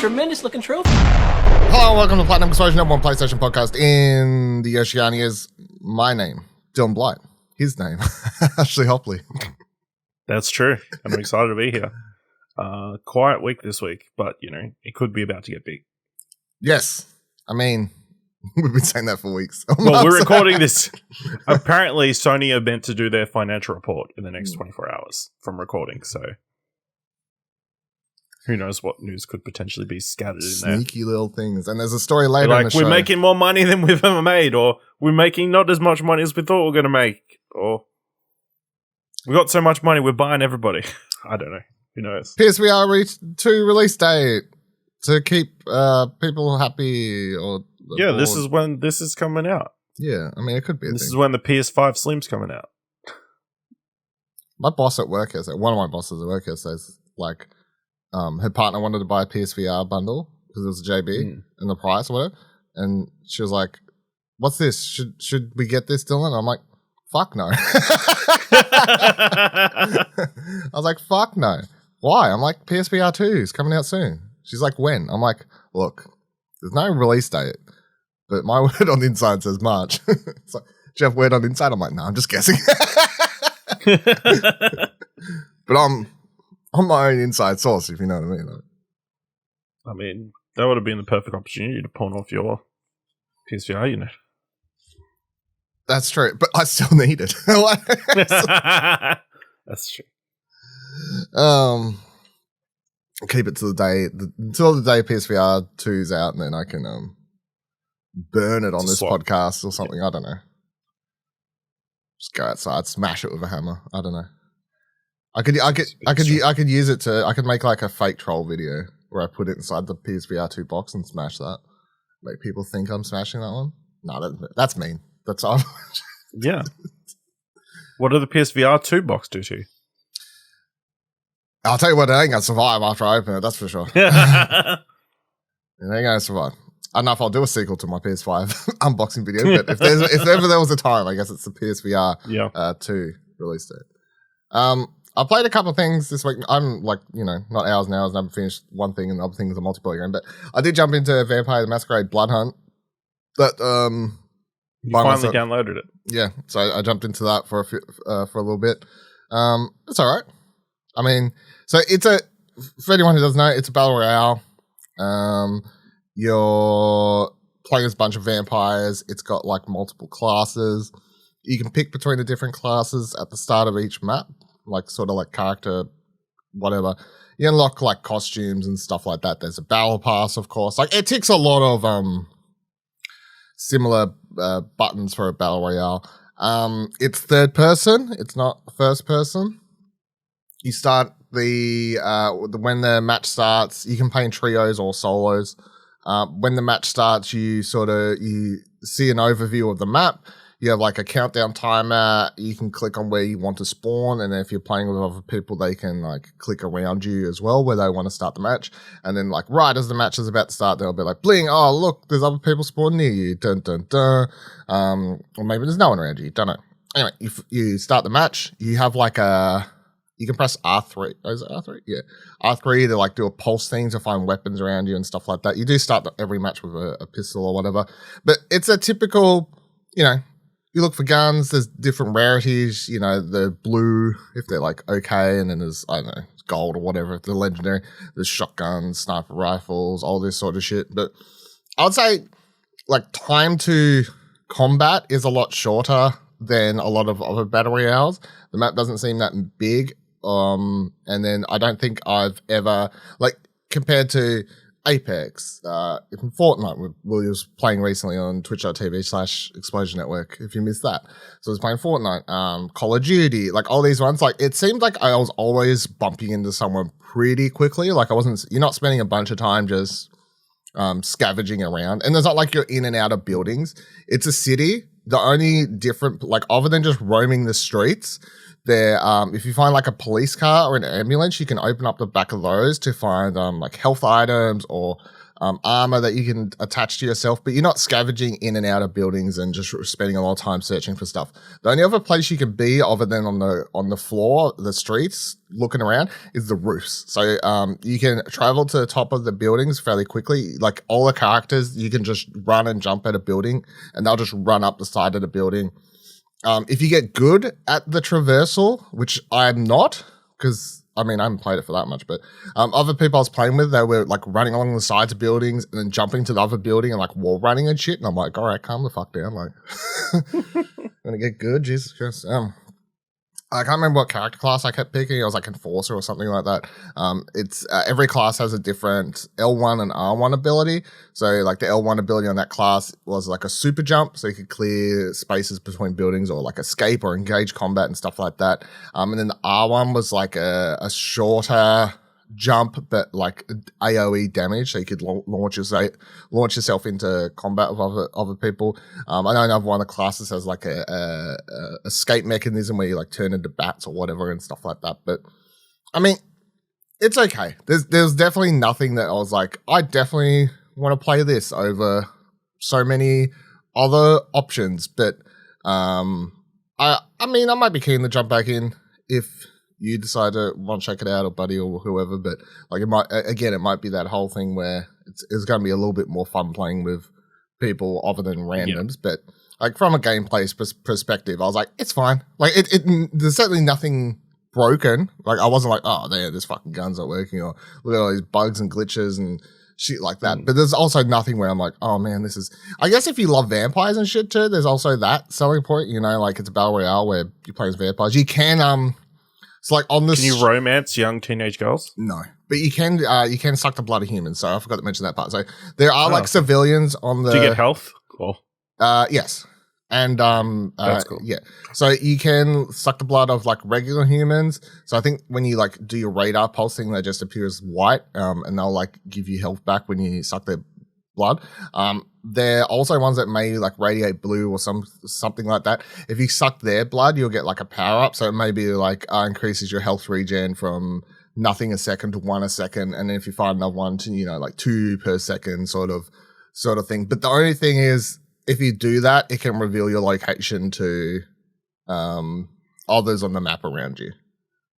tremendous looking trophy. Hello and welcome to Platinum Explosion, number one PlayStation podcast in the Oceanias. My name, Dylan Blight. His name, Ashley Hopley. That's true. I'm excited to be here. Quiet week this week, but, you know, it could be about to get big. Yes. I mean, we've been saying that for weeks. Well, we're recording this. Apparently, Sony are meant to do their financial report in the next 24 hours from recording, so who knows what news could potentially be scattered in there. Sneaky little things. And there's a story later in the show. We're making more money than we've ever made, or we're making not as much money as we thought we were going to make, or we got so much money, we're buying everybody. I don't know. Who knows? PSVR 2 release date to keep people happy. Yeah, this is when this is coming out. Yeah, I mean, it could be. This is when the PS5 Slim's coming out. My boss at work yesterday, one of my bosses at work yesterday, says, like, her partner wanted to buy a PSVR bundle because it was a JB and the price or whatever. And she was like, what's this? Should we get this, Dylan? I'm like, fuck no. I was like, fuck no. Why? I'm like, PSVR 2 is coming out soon. She's like, when? I'm like, look, there's no release date, but my word on the inside says March. It's like, do you have word on the inside? I'm like, no, I'm just guessing. But I'm my own inside source, if you know what I mean. I mean, that would have been the perfect opportunity to pawn off your PSVR unit. That's true, but I still need it. That's true. I'll keep it till the day PSVR 2's out, and then I can burn it on this podcast or something. Yeah. I don't know. Just go outside, smash it with a hammer. I don't know. I could use it to. I could make like a fake troll video where I put it inside the PSVR 2 box and smash that. Make people think I'm smashing that one. No, that's mean. That's all. Yeah. What did the PSVR 2 box do to you? I'll tell you what, it ain't gonna survive after I open it. That's for sure. It ain't gonna survive. I don't know if I'll do a sequel to my PS5 unboxing video, but if ever there was a time, I guess it's the PSVR 2 release date. I played a couple of things this week. I'm like, not hours and hours, and I've finished one thing, and the other thing is a multiplayer game. But I did jump into Vampire the Masquerade Bloodhunt. That you finally downloaded it. Yeah, so I jumped into that for a little bit. It's all right. I mean, so for anyone who doesn't know, it's a battle royale. You're playing as a bunch of vampires. It's got like multiple classes. You can pick between the different classes at the start of each map, like sort of like character, whatever. You unlock like costumes and stuff like that. There's a battle pass, of course. Like it ticks a lot of similar buttons for a battle royale. It's third person. It's not first person. You start when the match starts, you can play in trios or solos. When the match starts, you see an overview of the map. You have like a countdown timer. You can click on where you want to spawn, and then if you're playing with other people, they can like click around you as well where they want to start the match. And then like right as the match is about to start, they'll be like, "Bling! Oh look, there's other people spawning near you." Dun dun dun. Or maybe there's no one around you. Don't know. Anyway, if you start the match, you have like you can press R3. Oh, is it R3? Yeah. R3 to like do a pulse thing to find weapons around you and stuff like that. You do start every match with a pistol or whatever. But it's a typical, you look for guns. There's different rarities. The blue, if they're like okay. And then there's, I don't know, gold or whatever if they're legendary. There's shotguns, sniper rifles, all this sort of shit. But I would say like time to combat is a lot shorter than a lot of other battle royales. The map doesn't seem that big. And then I don't think I've ever, like, compared to Apex, in Fortnite, we was playing recently on twitch.tv/Explosion Network, if you missed that. So I was playing Fortnite, Call of Duty, like all these ones. Like, it seemed like I was always bumping into someone pretty quickly. Like, you're not spending a bunch of time just scavenging around. And there's not like you're in and out of buildings. It's a city. The only different, like, other than just roaming the streets, there, if you find like a police car or an ambulance, you can open up the back of those to find like health items or armor that you can attach to yourself, but you're not scavenging in and out of buildings and just spending a lot of time searching for stuff. The only other place you can be other than on the floor, the streets, looking around, is the roofs. So you can travel to the top of the buildings fairly quickly. Like all the characters, you can just run and jump at a building and they'll just run up the side of the building. If you get good at the traversal, which I'm not, because I haven't played it for that much, but other people I was playing with, they were like running along the sides of buildings and then jumping to the other building and like wall running and shit. And I'm like, all right, calm the fuck down. Like, gonna get good, Jesus Christ. I can't remember what character class I kept picking. I was like Enforcer or something like that. It's every class has a different L1 and R1 ability. So like the L1 ability on that class was like a super jump, so you could clear spaces between buildings or like escape or engage combat and stuff like that. And then the R1 was like a shorter jump, but like AoE damage, so you could launch yourself into combat with other people. I know another one of the classes has like a escape mechanism where you like turn into bats or whatever and stuff like that. But it's okay. There's definitely nothing that I was like, I definitely want to play this over so many other options. But I might be keen to jump back in if you decide to want to check it out, or Buddy or whoever, but like it might be that whole thing where it's going to be a little bit more fun playing with people other than randoms. But like from a gameplay perspective, I was like, it's fine. Like there's certainly nothing broken. Like I wasn't like, oh, this fucking gun's not working, or look at all these bugs and glitches and shit like that. But there's also nothing where I'm like, oh man, this is. I guess if you love vampires and shit too, there's also that selling point. Like it's a battle royale where you play as vampires. You can It's like on this. Can you romance young teenage girls? No, but you can suck the blood of humans. So I forgot to mention that part. So there are like civilians on the. Do you get health? Cool. Yes, and that's cool. Yeah, so you can suck the blood of like regular humans. So I think when you like do your radar pulsing, they just appear as white, and they'll like give you health back when you suck their blood. They're also ones that may like radiate blue or something like that. If you suck their blood, you'll get like a power up. So it may be like increases your health regen from nothing a second to 1 a second. And then if you find another one to, like 2 per second sort of thing. But the only thing is, if you do that, it can reveal your location to others on the map around you,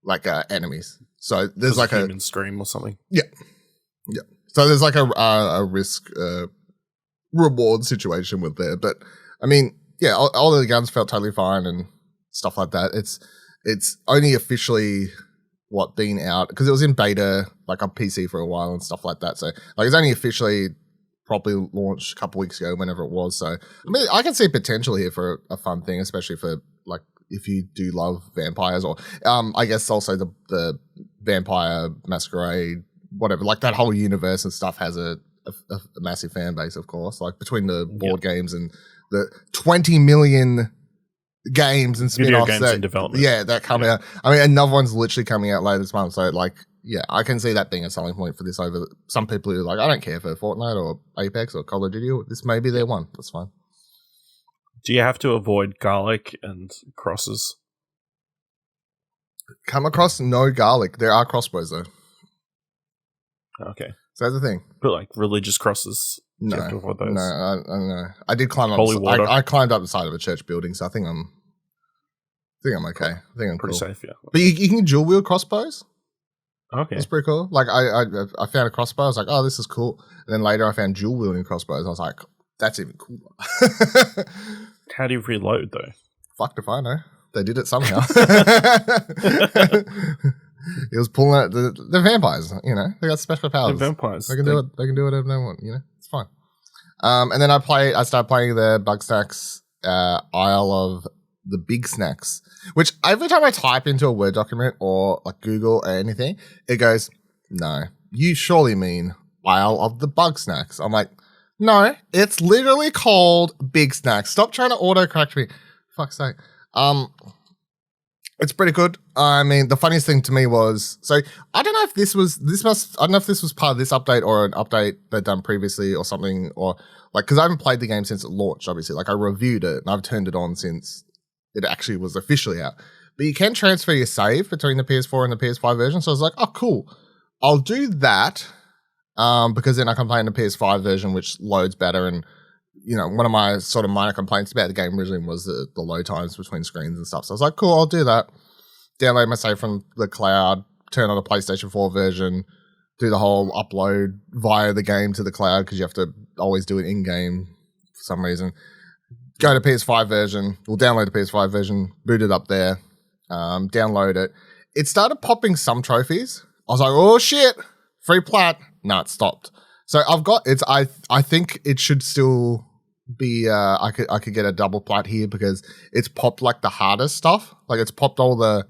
like enemies. So there's like a human stream or something. Yeah. So there's like a risk reward situation with there, but all the guns felt totally fine and stuff like that. It's only officially been out because it was in beta like on PC for a while and stuff like that. So like it's only officially probably launched a couple weeks ago, whenever it was. So I can see potential here for a fun thing, especially for like if you do love vampires, or I guess also the vampire Masquerade, whatever, like that whole universe and stuff has a massive fan base, of course, like between the board games and the 20 million games and spin-offs in development. that come out. Another one's literally coming out later this month. So like, I can see that being a selling point for this over some people who are like, I don't care for Fortnite or Apex or Call of Duty. This may be their one. That's fine. Do you have to avoid garlic and crosses? Come across no garlic. There are crossbows though. Okay. So that's the thing. But like religious crosses, no, you have to avoid those. No. I did climb up. Holy water. I climbed up the side of a church building, so I think I'm okay. I think I'm pretty cool. safe, yeah. But you can dual wield crossbows. Okay, that's pretty cool. Like I found a crossbow. I was like, oh, this is cool. And then later I found dual wielding crossbows. I was like, that's even cooler. How do you reload though? Fuck if I know. They did it somehow. He was pulling out the vampires, they got special powers. The vampires. They can do it. They can do whatever they want, It's fine. And then I started playing the Bugsnax Isle of the Bigsnax, which every time I type into a Word document or like Google or anything, it goes, no, you surely mean Isle of the Bugsnax. I'm like, no, it's literally called Bigsnax. Stop trying to autocorrect me. Fuck's sake. It's pretty good. The funniest thing to me was, so I don't know if I don't know if this was part of this update or an update they'd done previously or something, or like, because I haven't played the game since it launched, obviously. Like I reviewed it and I've turned it on since it actually was officially out. But you can transfer your save between the PS4 and the PS5 version. So I was like, oh, cool. I'll do that. because then I can play in the PS5 version, which loads better. And, one of my sort of minor complaints about the game originally was the load times between screens and stuff. So I was like, cool, I'll do that. Download my save from the cloud, turn on the PlayStation 4 version, do the whole upload via the game to the cloud because you have to always do it in-game for some reason. Go to PS5 version, we'll download the PS5 version, boot it up there, download it. It started popping some trophies. I was like, oh shit, free plat. No, it stopped. So I've got it's. I think it should still be. I could get a double plat here because it's popped like the hardest stuff. Like it's popped all the,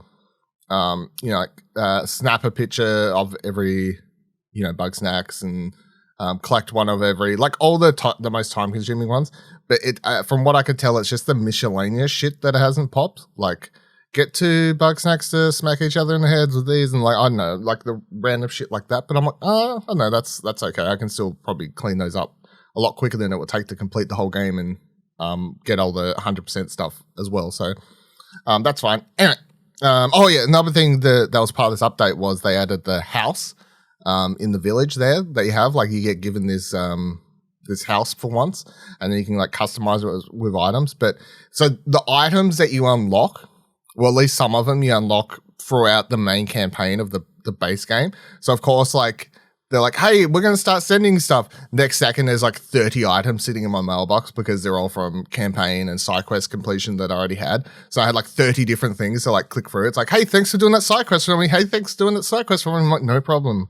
snap a picture of every, Bugsnax and collect one of every, like all the most time consuming ones. But it from what I could tell, it's just the miscellaneous shit that it hasn't popped. Like get two Bugsnax to smack each other in the heads with these, and like I don't know, like the random shit like that. But I'm like, I don't know, that's okay. I can still probably clean those up a lot quicker than it would take to complete the whole game and get all the 100% stuff as well. So that's fine. Anyway, another thing that was part of this update was they added the house in the village there that you have. Like you get given this this house for once, and then you can like customize it with items. But so the items that you unlock, well, at least some of them you unlock throughout the main campaign of the base game. So of course, like they're like, hey, we're going to start sending stuff. Next second, there's like 30 items sitting in my mailbox because they're all from campaign and side quest completion that I already had. So I had like 30 different things to like click through. It's like, hey, thanks for doing that side quest for me. Hey, thanks for doing that side quest for me. I'm like, no problem.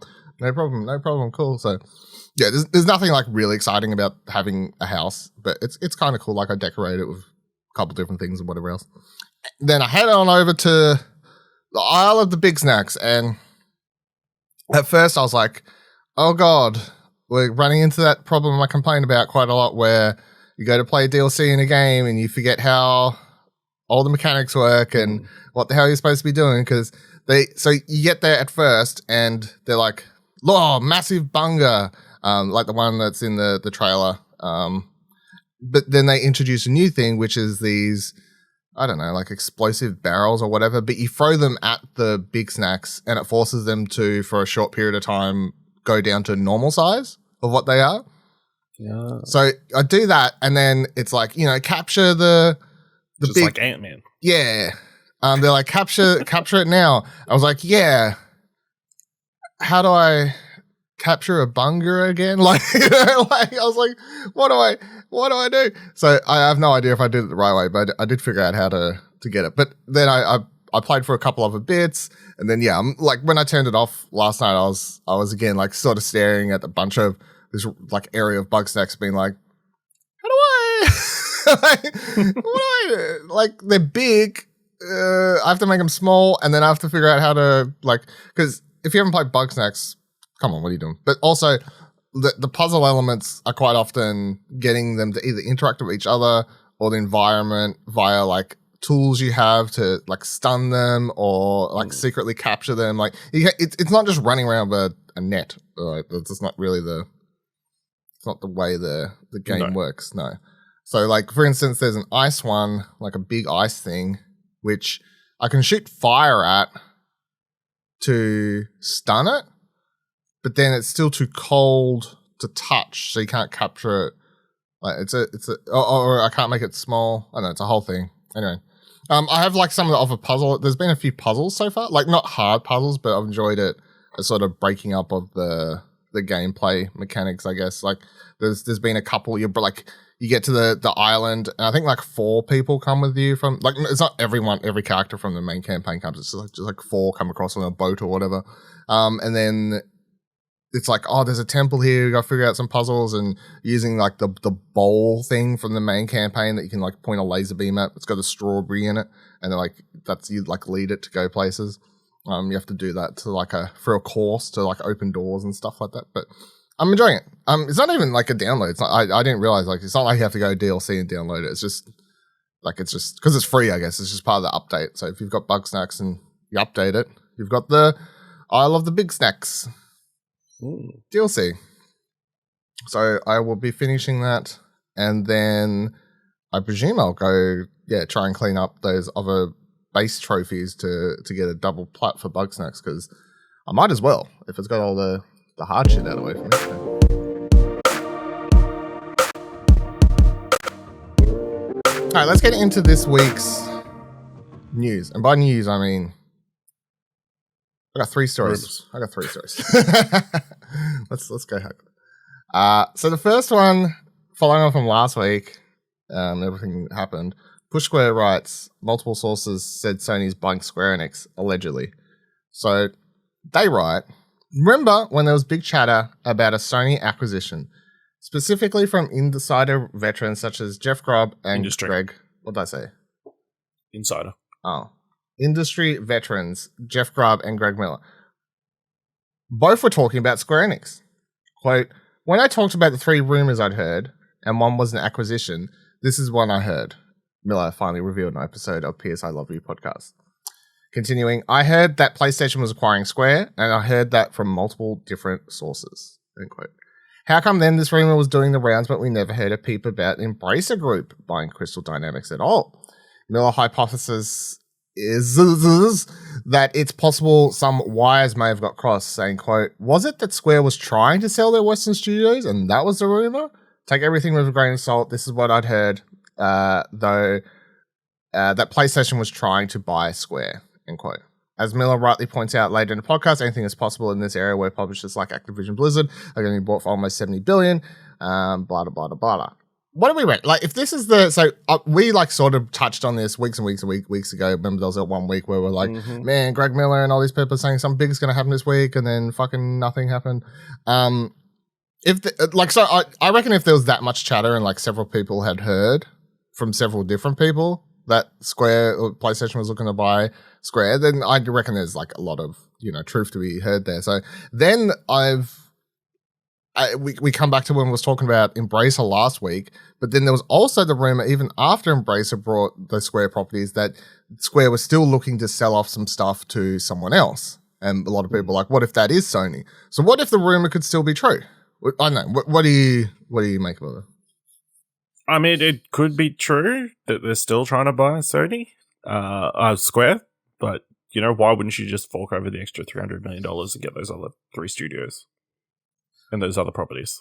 Cool. So yeah, there's nothing like really exciting about having a house, but it's kind of cool. Like I decorate it with a couple different things and whatever else. Then I head on over to the Isle of the Bigsnax, and at first I was like, oh god, we're running into that problem I complained about quite a lot where you go to play a DLC in a game and you forget how all the mechanics work and what the hell you're supposed to be doing, because so you get there at first and they're like, oh, massive bunga, like the one that's in the trailer. But then they introduce a new thing, which is these, I don't know, like explosive barrels or whatever, but you throw them at the Bigsnax and it forces them to, for a short period of time, go down to normal size of what they are. Yeah. So I do that, and then it's like, capture the just big, like Ant-Man. Yeah. They're like, capture it now. I was like, yeah. How do I capture a bunger again? Like, like I was like, what do I do? So I have no idea if I did it the right way, but I did figure out how to get it. But then I played for a couple other bits, and then I'm like, when I turned it off last night, I was again like sort of staring at the bunch of this like area of Bugsnax, being like, how do I what do I do? Like they're big. I have to make them small, and then I have to figure out how to like, because if you haven't played Bugsnax, come on, what are you doing? But also the puzzle elements are quite often getting them to either interact with each other or the environment via like tools you have to like stun them or like secretly capture them. Like it's not just running around with a net. Like, it's not really it's not the way the game works. No. So like, for instance, there's an ice one, like a big ice thing, which I can shoot fire at to stun it, but then it's still too cold to touch, so you can't capture it. Like or I can't make it small. I don't know, it's a whole thing. Anyway, I have like some of the other puzzle. There's been a few puzzles so far, like not hard puzzles, but I've enjoyed it as sort of breaking up of the gameplay mechanics, I guess. Like there's been a couple. You get to the island, and I think like 4 people come with you from, like, it's not every character from the main campaign comes. It's just like 4 come across on a boat or whatever. And then it's like, oh, there's a temple here. You got to figure out some puzzles, and using like the bowl thing from the main campaign that you can like point a laser beam at. It's got a strawberry in it, and they're like, you like lead it to go places. You have to do that to for a course to like open doors and stuff like that. But I'm enjoying it. It's not even like a download. It's not, I didn't realize, like, it's not like you have to go DLC and download it. It's just because it's free, I guess. It's just part of the update. So if you've got Bugsnax and you update it, you've got the Isle of the Bigsnax DLC. So I will be finishing that, and then I presume I'll go, try and clean up those other base trophies to get a double plat for Bugsnax, because I might as well if it's got all the the hard shit out of the way for me. All right, let's get into this week's news. And by news, I mean, I got 3 stories. Let's go ahead. So the first one, following on from last week, everything happened. Push Square writes, multiple sources said Sony's buying Square Enix, allegedly. So they write, remember when there was big chatter about a Sony acquisition, specifically from insider veterans such as Jeff Grubb and Greg. What did I say? Insider. Oh. Industry veterans Jeff Grubb and Greg Miller. Both were talking about Square Enix. Quote, when I talked about the 3 rumors I'd heard, and one was an acquisition, this is one I heard. Miller finally revealed in an episode of PS I Love You podcast. Continuing, I heard that PlayStation was acquiring Square, and I heard that from multiple different sources. End quote. How come then this rumor was doing the rounds, but we never heard a peep about Embracer Group buying Crystal Dynamics at all? Miller hypothesis is that it's possible some wires may have got crossed, saying, quote, was it that Square was trying to sell their Western studios and that was the rumor? Take everything with a grain of salt. This is what I'd heard, though, that PlayStation was trying to buy Square, end quote. As Miller rightly points out later in the podcast, anything is possible in this area where publishers like Activision Blizzard are going to be bought for almost $70 billion, blah, blah, blah, blah. What do we reckon? Like, if this is we like sort of touched on this weeks ago. Remember there was that one week where we're like, man, Greg Miller and all these people are saying something big is going to happen this week, and then fucking nothing happened. I reckon if there was that much chatter and like several people had heard from several different people that Square or PlayStation was looking to buy Square, then I reckon there's like a lot of, truth to be heard there. So then we come back to when we was talking about Embracer last week, but then there was also the rumor even after Embracer brought the Square properties that Square was still looking to sell off some stuff to someone else. And a lot of people are like, what if that is Sony? So what if the rumor could still be true? I don't know. What do you make of it? I mean, it could be true that they're still trying to buy Sony, Square, but why wouldn't you just fork over the extra $300 million and get those other 3 studios and those other properties?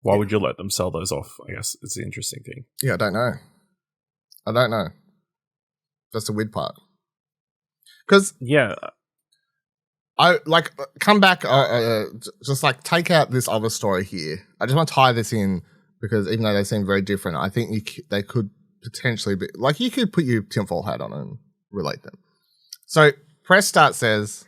Why would you let them sell those off? I guess it's the interesting thing. Yeah, I don't know. That's the weird part. Because I come back, just like take out this other story here. I just want to tie this in because even though they seem very different, I think they could potentially be like you could put your tinfoil hat on and relate them. So Press Start says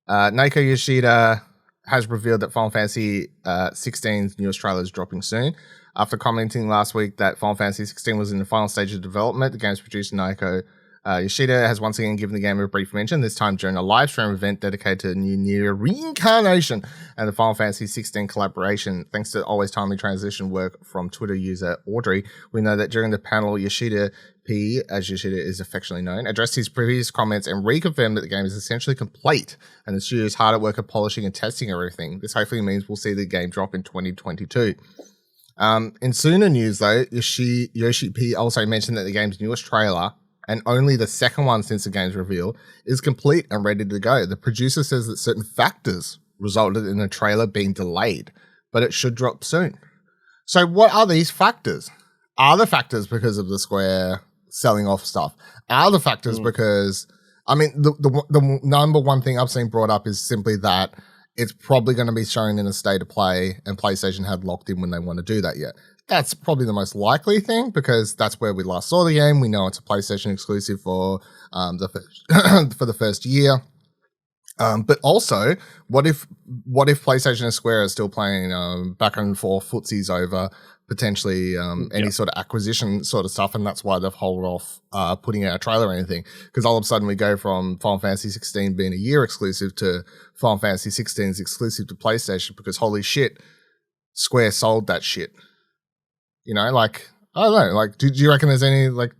Naoko Yoshida has revealed that Final Fantasy XVI's newest trailer is dropping soon. After commenting last week that Final Fantasy XVI was in the final stage of development, the game's producer Naoko Yoshida has once again given the game a brief mention, this time during a live stream event dedicated to New Near Reincarnation and the Final Fantasy XVI collaboration. Thanks to always timely transition work from Twitter user Audrey, we know that during the panel, Yoshida P, as Yoshida is affectionately known, addressed his previous comments and reconfirmed that the game is essentially complete and the studio is hard at work at polishing and testing everything. This hopefully means we'll see the game drop in 2022. In sooner news, though, Yoshi P also mentioned that the game's newest trailer, and only the second one since the game's reveal, is complete and ready to go. The producer says that certain factors resulted in the trailer being delayed, but it should drop soon. So what are these factors? Are the factors because of the Square selling off stuff? Are the factors because, I mean, the number one thing I've seen brought up is simply that it's probably going to be shown in a state of play and PlayStation had locked in when they want to do that yet. That's probably the most likely thing because that's where we last saw the game. We know it's a PlayStation exclusive for the first year. But also, what if PlayStation and Square are still playing back and forth footsies over potentially any sort of acquisition sort of stuff, and that's why they've held off putting out a trailer or anything, because all of a sudden we go from Final Fantasy 16 being a year exclusive to Final Fantasy 16 is exclusive to PlayStation because holy shit, Square sold that shit. You know, like, I don't know, like, do you reckon there's any, like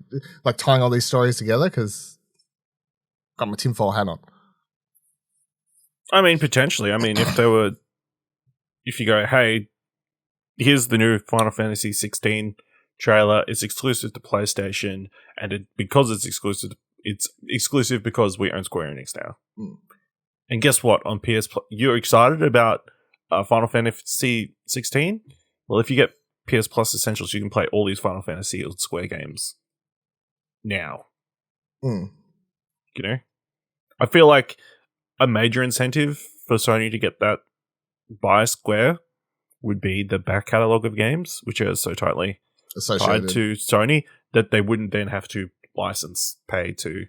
tying all these stories together? Because got my tinfoil hat on. I mean, potentially. I mean, if you go, hey, here's the new Final Fantasy 16 trailer, it's exclusive to PlayStation, and because it's exclusive because we own Square Enix now. And guess what? On PS Plus, you're excited about Final Fantasy 16? Well, if you get PS Plus Essentials, you can play all these Final Fantasy or Square games now. Mm. You know? I feel like a major incentive for Sony to get that by Square would be the back catalogue of games, which are so tightly tied to Sony that they wouldn't then have to pay to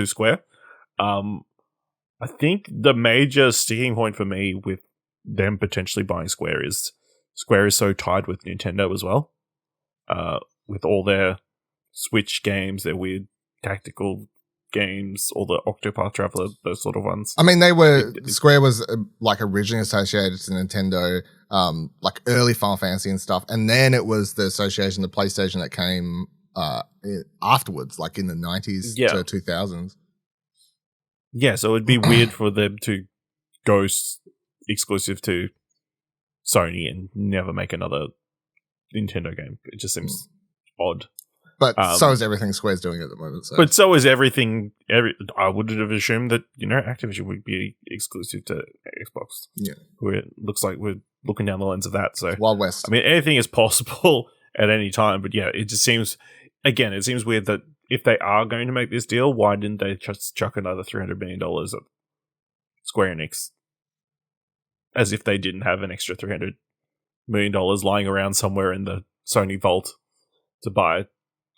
Square. I think the major sticking point for me with them potentially buying Square is so tied with Nintendo as well. With all their Switch games, their weird tactical games, all the Octopath Traveler, those sort of ones. I mean, Square was like originally associated to Nintendo, like early Final Fantasy and stuff, and then it was the association, the PlayStation that came afterwards, like in the 90s to 2000s. Yeah, so it'd be weird for them to go exclusive to Sony and never make another Nintendo game. It just seems odd. But so is everything Square's doing at the moment. So. But so is everything. I would have assumed that, Activision would be exclusive to Xbox. Yeah. It looks like we're looking down the lens of that. So Wild West. I mean, anything is possible at any time. But yeah, it just seems, again, it seems weird that if they are going to make this deal, why didn't they just chuck another $300 million at Square Enix? As if they didn't have an extra $300 million lying around somewhere in the Sony vault to buy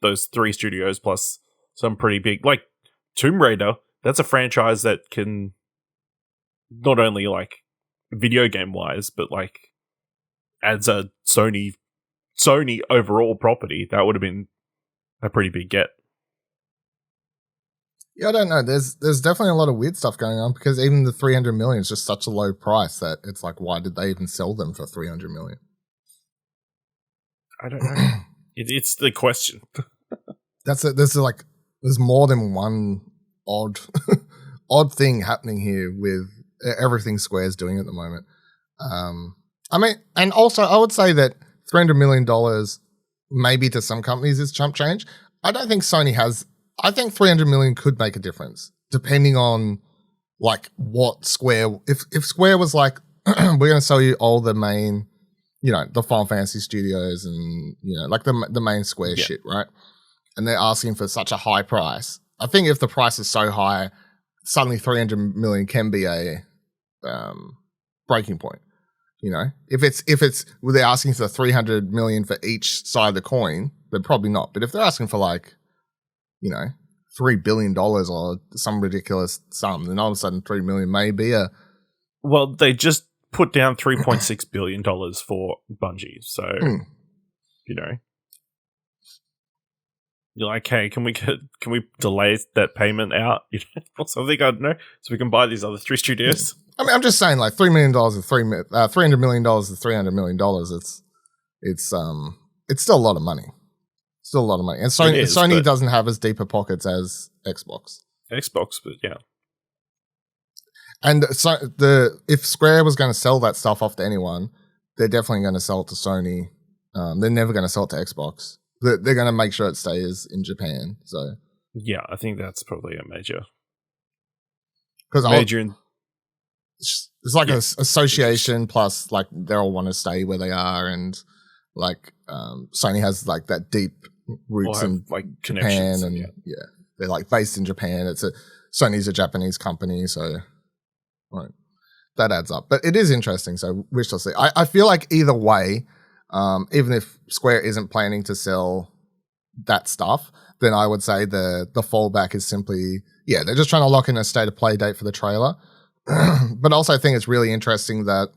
those 3 studios plus some pretty big, like Tomb Raider. That's a franchise that can not only like video game wise, but like as a Sony overall property, that would have been a pretty big get. Yeah, I don't know. There's definitely a lot of weird stuff going on because even the 300 million is just such a low price that it's like, why did they even sell them for 300 million? I don't know. It's the question. There's more than one odd thing happening here with everything Square's doing at the moment. I mean, and also I would say that $300 million maybe to some companies is chump change. I don't think Sony has. I think 300 million could make a difference depending on like what Square. If Square was like, we're going to sell you all the main, the Final Fantasy studios and like the main Square shit, right? And they're asking for such a high price. I think if the price is so high, suddenly 300 million can be a breaking point. If they're asking for 300 million for each side of the coin, then probably not. But if they're asking for like, $3 billion or some ridiculous sum, then all of a sudden 3 million may be a. Well, they just put down $3.6 billion for Bungie. So, you're like, hey, can we delay that payment out or something? I don't know, so we can buy these other 3 studios. I mean, I'm just saying, like $3 million is $300 million is $300 million. It's still a lot of money. Still a lot of money, and Sony doesn't have as deep pockets as Xbox. But yeah. And so if Square was going to sell that stuff off to anyone, they're definitely going to sell it to Sony. They're never going to sell it to Xbox. They're going to make sure it stays in Japan. So yeah, I think that's probably a major. Because it's like an association plus like they all want to stay where they are, and like Sony has like that deep roots in like Japan, and they're like based in Japan. Sony's a Japanese company, so right, that adds up. But it is interesting, so we shall see. I feel like either way, even if Square isn't planning to sell that stuff, then I would say the fallback is simply they're just trying to lock in a state of play date for the trailer. But also I think it's really interesting that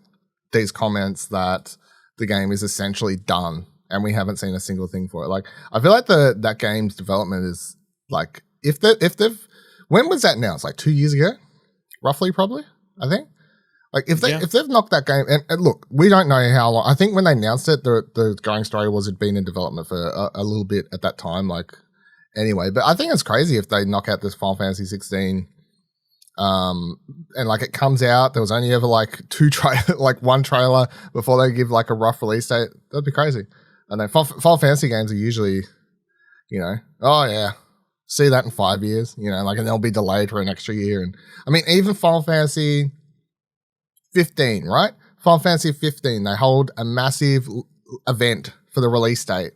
these comments that the game is essentially done and we haven't seen a single thing for it. Like, I feel like that game's development is like, when was that announced? Like 2 years ago, roughly, probably. I think. Like if they've knocked that game, and look, we don't know how long. I think when they announced it, the going story was it'd been in development for a little bit at that time. Like, anyway, but I think it's crazy if they knock out this Final Fantasy 16. And like it comes out, there was only ever like one trailer before they give like a rough release date. That'd be crazy. And then Final Fantasy games are usually, oh yeah, See that in 5 years, you know, like, and they'll be delayed for an extra year. And I mean, even Final Fantasy 15, right? Final Fantasy 15, they hold a massive event for the release date.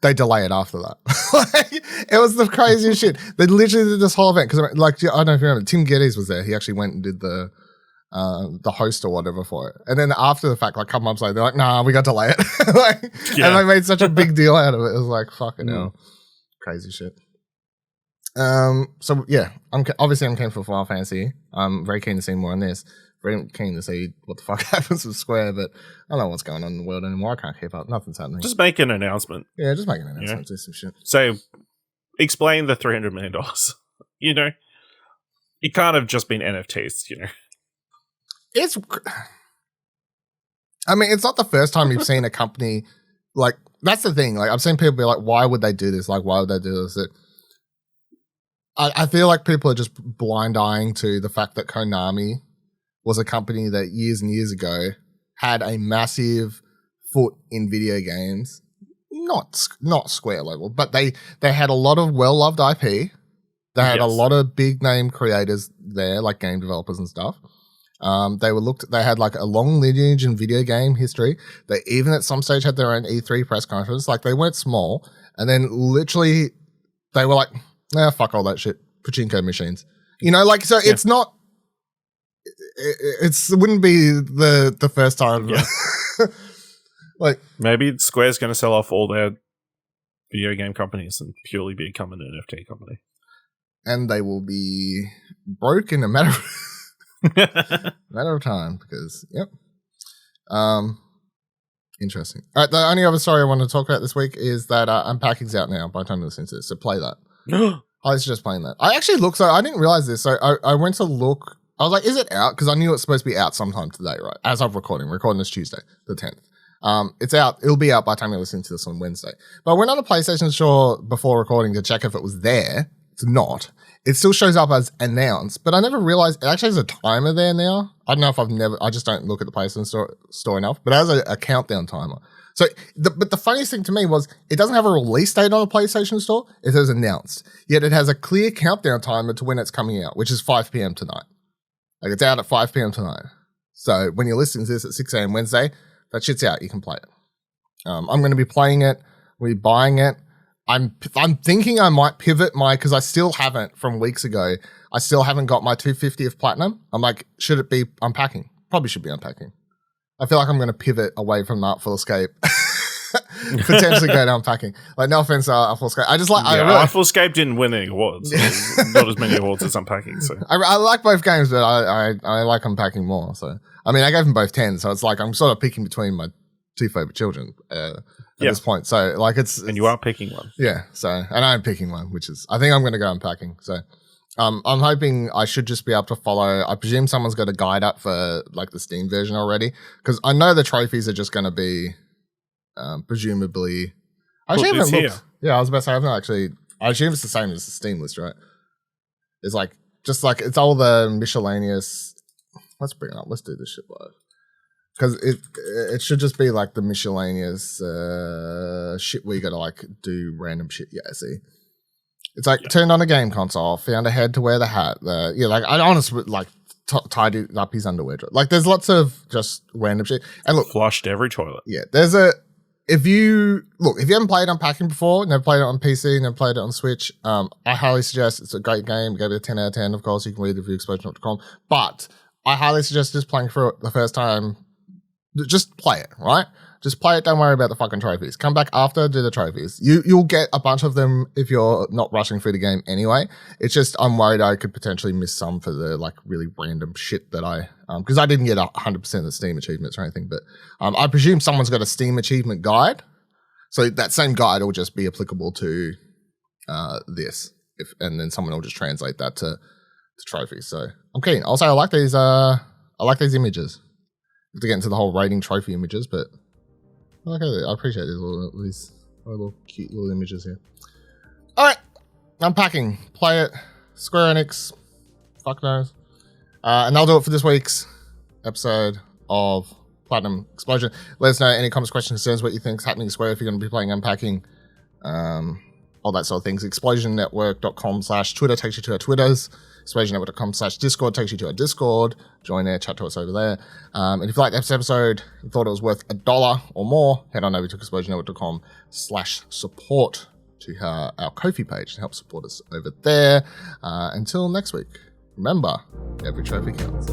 They delay it after that. Like, it was the craziest shit. They literally did this whole event because, like, I don't know if you remember, Tim Geddes was there. He actually went and did the host or whatever for it. And then after the fact, like a couple months later, they're like, nah, we got to delay it. Like, and they made such a big deal out of it. It was like, fucking hell. Crazy shit. So yeah, I'm keen for Final Fantasy. I'm very keen to see more on this. Very keen to see what the fuck happens with Square, but I don't know what's going on in the world anymore. I can't keep up. Nothing's happening. Just make an announcement. Yeah, just make an announcement. Do some shit. So, explain the $300 million. You know, it can't have just been NFTs. You know, I mean, it's not the first time you've seen a company like. That's the thing. Like, I've seen people be like, "Why would they do this? Like, why would they do this?" I feel like people are just blind-eyeing to the fact that Konami was a company that years and years ago had a massive foot in video games, not Square level, but they had a lot of well-loved IP. They had a lot of big-name creators there, like game developers and stuff. They had like a long lineage in video game history. They even at some stage had their own E3 press conference. Like, they weren't small. And then literally they were like, nah, fuck all that shit. Pachinko machines. You know, like, so it's not, it wouldn't be the first time. Yeah. Like, maybe Square's going to sell off all their video game companies and purely become an NFT company. And they will be broke in a matter of time because, yep. Interesting. All right, the only other story I want to talk about this week is that Unpacking's out now by the time you listen to this, so play that. I was just playing that. I actually looked, so I didn't realize this, so I went to look. I was like, is it out? Because I knew it's supposed to be out sometime today, right? As I'm recording this Tuesday, the 10th. It's out. It'll be out by the time you listen to this on Wednesday. But I went on a PlayStation store before recording to check if it was there. It's not. It still shows up as announced, but I never realized it actually has a timer there now. I don't know if I just don't look at the PlayStation store enough, but it has a countdown timer. So, but the funniest thing to me was it doesn't have a release date on the PlayStation store. It says announced, yet it has a clear countdown timer to when it's coming out, which is 5 p.m. tonight. Like, it's out at 5 p.m. tonight. So when you're listening to this at 6 a.m. Wednesday, that shit's out. You can play it. I'm going to be playing it. We'll be buying it. I'm thinking I might pivot because I still haven't, from weeks ago, I still haven't got my 250th platinum. I'm like, should it be Unpacking? Probably should be Unpacking. I feel like I'm going to pivot away from Artful Escape. Potentially go to Unpacking. Like, no offense, Artful Escape. I just like... Artful Escape didn't win any awards. Not as many awards as Unpacking. So I like both games, but I like Unpacking more. So I mean, I gave them both 10, so it's like I'm sort of picking between my two favorite children at this point. So like it's you are picking one. Yeah. So and I'm picking one, which is I think I'm going to go Unpacking. So I'm hoping I should just be able to follow. I presume someone's got a guide up for like the Steam version already, because I know the trophies are just going to be presumably. I actually haven't looked. Yeah, I was about to say I haven't actually. I assume it's the same as the Steam list, right? It's like just like it's all the miscellaneous. Let's bring it up. Let's do this shit live. Because it should just be like the miscellaneous shit where you gotta like do random shit. Yeah, see. It's like turned on a game console, found a head to wear the hat. Like I honestly like tied up his underwear. Like there's lots of just random shit. And look, flushed every toilet. Yeah, if you haven't played Unpacking before, never played it on PC, never played it on Switch, I highly suggest. It's a great game. Give it a 10 out of 10. Of course, you can read the reviewexplosion.com. But I highly suggest just playing through it the first time. Just play it, right? Just play it. Don't worry about the fucking trophies. Come back after, do the trophies. You'll get a bunch of them if you're not rushing through the game anyway. It's just I'm worried I could potentially miss some for the like really random shit that I because I didn't get 100% of the Steam achievements or anything, but I presume someone's got a Steam achievement guide, so that same guide will just be applicable to this, and then someone will just translate that to trophies. So I'm keen. Also, I like these images. To get into the whole rating trophy images, but I appreciate these little cute little images here. All right, Unpacking, play it. Square Enix, fuck knows. And that'll do it for this week's episode of Platinum Explosion. Let us know any comments, questions, concerns, what you think's happening to Square if you're going to be playing Unpacking. all that sort of things. explosionnetwork.com/Twitter takes you to our Twitters. explosionnetwork.com/Discord takes you to our Discord. Join there, chat to us over there. And if you liked this episode and thought it was worth $1 or more, head on over to explosionnetwork.com/support to our Ko-fi page to help support us over there. Until next week, remember, every trophy counts.